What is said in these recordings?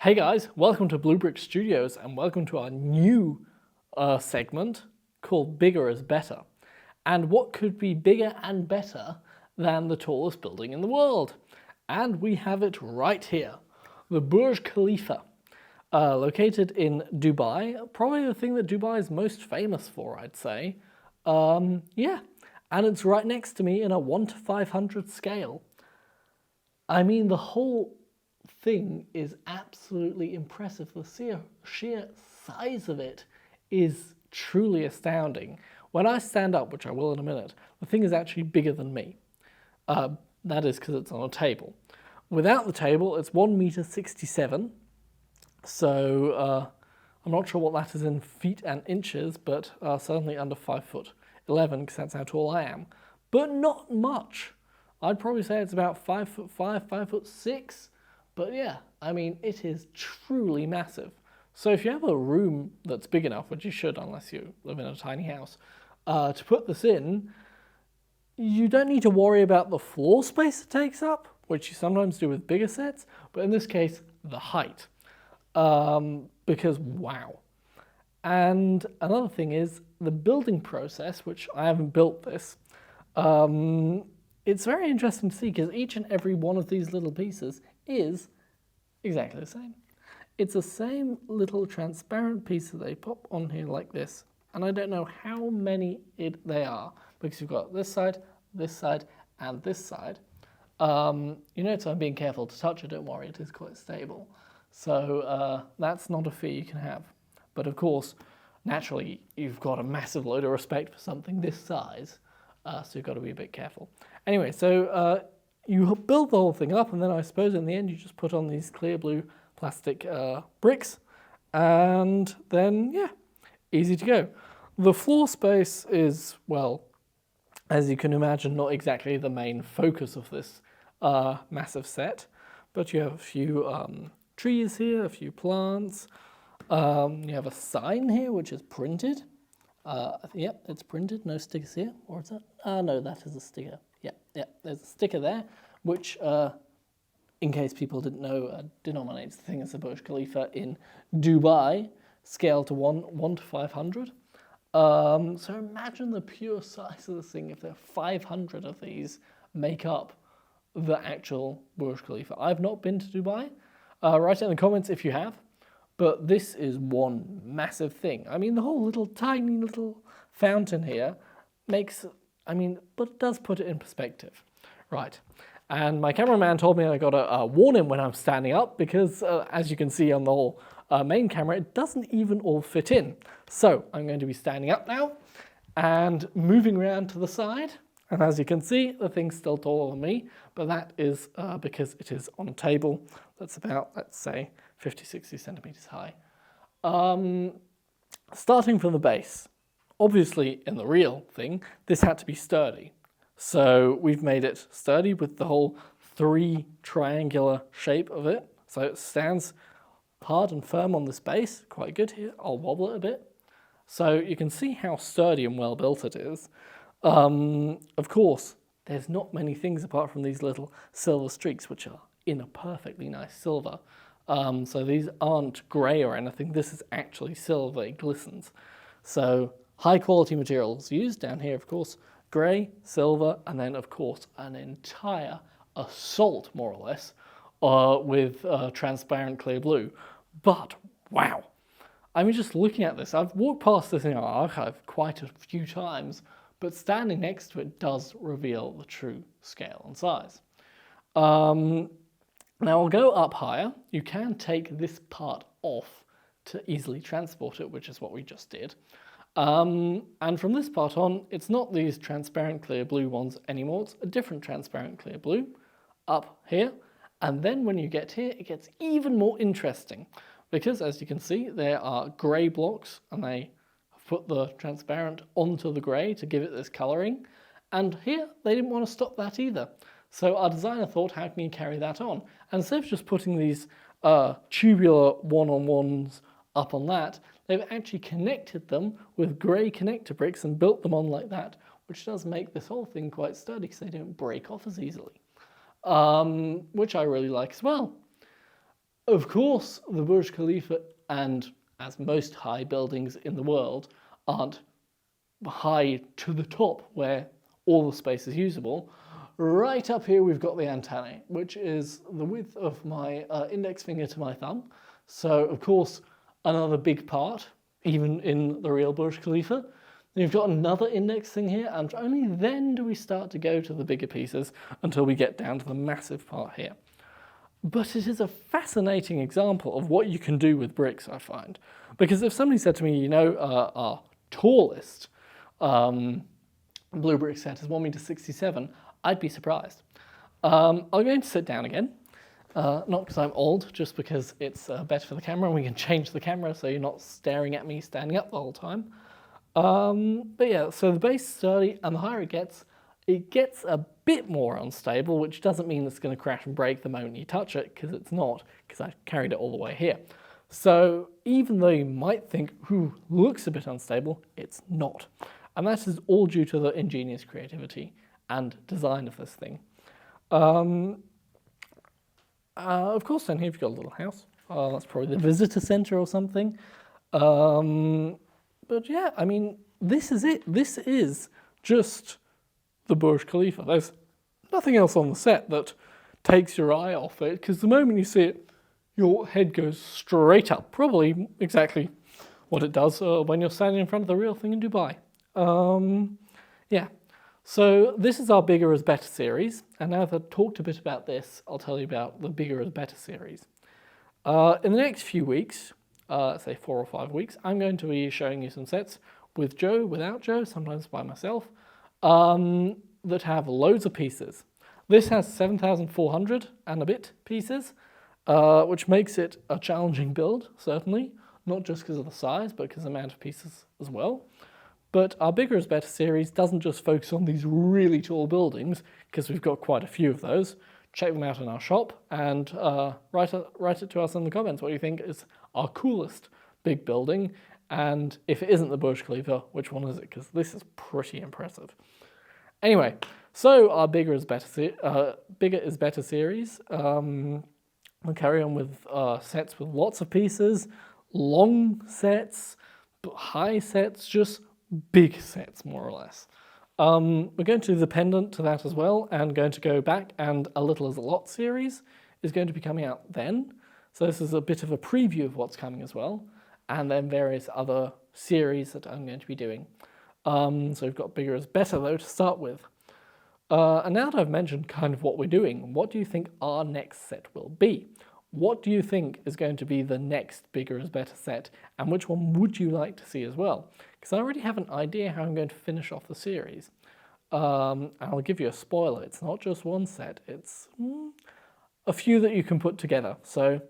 Hey guys, welcome to Blue Brick Studios and welcome to our new segment called Bigger is Better. And what could be bigger and better than the tallest building in the world? And we have it right here, the Burj Khalifa, located in Dubai. Probably the thing that Dubai is most famous for, I'd say. Yeah, and it's right next to me in a 1 to 500 scale. I mean, the whole thing is absolutely impressive. The sheer size of it is truly astounding. When I stand up, which I will in a minute, the thing is actually bigger than me. That is because it's on a table. Without the table, it's 1 meter 67. So I'm not sure what that is in feet and inches, but certainly under 5'11", because that's how tall I am. But not much. I'd probably say it's about 5'5", 5'6". But yeah, I mean, it is truly massive. So if you have a room that's big enough, which you should unless you live in a tiny house, to put this in, you don't need to worry about the floor space it takes up, which you sometimes do with bigger sets, but in this case, the height. Because wow. And another thing is the building process, which I haven't built this. It's very interesting to see because each and every one of these little pieces is exactly the same. It's the same little transparent piece that they pop on here like this. And I don't know how many they are because you've got this side, and this side. You notice I'm being careful to touch it, don't worry, it is quite stable. So that's not a fear you can have. But of course, naturally, you've got a massive load of respect for something this size. So you've got to be a bit careful. Anyway, so you build the whole thing up, and then I suppose in the end you just put on these clear blue plastic bricks, and then, yeah, easy to go. The floor space is, well, as you can imagine, not exactly the main focus of this massive set, but you have a few trees here, a few plants. You have a sign here which is printed. Yep, it's printed, no stickers here, or is that? No, that is a sticker. Yeah, there's a sticker there, which, in case people didn't know, denominates the thing as the Burj Khalifa in Dubai, scale to 1 to 500. So imagine the pure size of this thing if there are 500 of these make up the actual Burj Khalifa. I've not been to Dubai. Write it in the comments if you have. But this is one massive thing. I mean, the whole tiny little fountain here makes, but it does put it in perspective. Right. And my cameraman told me I got to warn him when I'm standing up because, as you can see on the whole main camera, it doesn't even all fit in. So I'm going to be standing up now and moving around to the side. And as you can see, the thing's still taller than me, but that is because it is on a table that's about, let's say, 50, 60 centimeters high. Starting from the base, obviously in the real thing, this had to be sturdy. So we've made it sturdy with the whole 3 triangular shape of it. So it stands hard and firm on this base, quite good here. I'll wobble it a bit. So you can see how sturdy and well built it is. Of course, there's not many things apart from these little silver streaks, which are in a perfectly nice silver. So these aren't grey or anything. This is actually silver. It glistens. So high quality materials used down here, of course, grey, silver, and then, of course, an entire assault, more or less, with transparent clear blue. But, wow. I mean, just looking at this, I've walked past this in our archive quite a few times, but standing next to it does reveal the true scale and size. Now I'll go up higher. You can take this part off to easily transport it, which is what we just did. And from this part on, it's not these transparent clear blue ones anymore. It's a different transparent clear blue up here. And then when you get here, it gets even more interesting because, as you can see, there are grey blocks and they put the transparent onto the grey to give it this colouring. And here, they didn't want to stop that either. So our designer thought, how can you carry that on? And instead of just putting these tubular one-on-ones up on that, they've actually connected them with grey connector bricks and built them on like that, which does make this whole thing quite sturdy because they don't break off as easily, which I really like as well. Of course, the Burj Khalifa, and as most high buildings in the world, aren't high to the top where all the space is usable. Right up here we've got the antennae, which is the width of my index finger to my thumb. So of course another big part, even in the real Burj Khalifa. Then you've got another index thing here, and only then do we start to go to the bigger pieces until we get down to the massive part here. But it is a fascinating example of what you can do with bricks, I find. Because if somebody said to me, you know, our tallest blue brick set is 1 meter 67, I'd be surprised. I'm going to sit down again, not because I'm old, just because it's better for the camera and we can change the camera so you're not staring at me standing up the whole time. But yeah, so the base is sturdy, and the higher it gets a bit more unstable, which doesn't mean it's going to crash and break the moment you touch it, because it's not, because I carried it all the way here. So even though you might think, ooh, looks a bit unstable, it's not. And that is all due to the ingenious creativity and design of this thing. Of course, then here you've got a little house. That's probably the visitor center or something. But yeah, I mean, this is it. This is just the Burj Khalifa. There's nothing else on the set that takes your eye off it, because the moment you see it, your head goes straight up. Probably exactly what it does when you're standing in front of the real thing in Dubai. Yeah, so this is our Bigger is Better series, and now that I've talked a bit about this, I'll tell you about the Bigger is Better series. In the next few weeks, say 4 or 5 weeks, I'm going to be showing you some sets with Joe, without Joe, sometimes by myself, that have loads of pieces. This has 7,400 and a bit pieces, which makes it a challenging build, certainly, not just because of the size, but because of the amount of pieces as well. But our Bigger is Better series doesn't just focus on these really tall buildings, because we've got quite a few of those. Check them out in our shop and write it to us in the comments what you think is our coolest big building, and if it isn't the Burj Khalifa, which one is it? Because this is pretty impressive. Anyway, so our Bigger is Better series. We'll carry on with sets with lots of pieces, long sets, high sets, just big sets more or less. We're going to do the pendant to that as well, and going to go back, and A Little Is a Lot series is going to be coming out then. So this is a bit of a preview of what's coming as well, and then various other series that I'm going to be doing. So we've got Bigger is Better though to start with. And now that I've mentioned kind of what we're doing, what do you think our next set will be? What do you think is going to be the next Bigger is Better set, and which one would you like to see as well? Because I already have an idea how I'm going to finish off the series. And I'll give you a spoiler, it's not just one set, it's a few that you can put together. So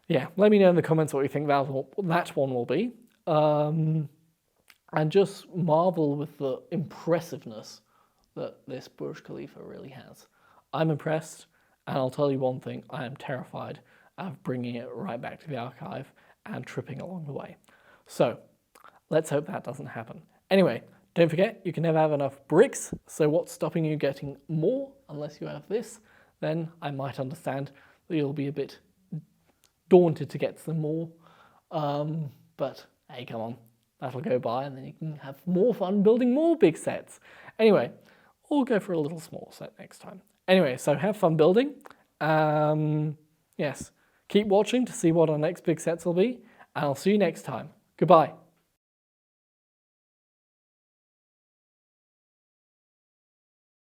yeah, let me know in the comments what you think that one will be. And just marvel with the impressiveness that this Burj Khalifa really has. I'm impressed, and I'll tell you one thing, I am terrified of bringing it right back to the archive and tripping along the way. So let's hope that doesn't happen. Anyway, don't forget, you can never have enough bricks, so what's stopping you getting more unless you have this? Then I might understand that you'll be a bit daunted to get some more, but hey, come on, that'll go by, and then you can have more fun building more big sets. Anyway, we'll go for a little small set next time. Anyway, so have fun building. Yes, keep watching to see what our next big sets will be, and I'll see you next time. Goodbye.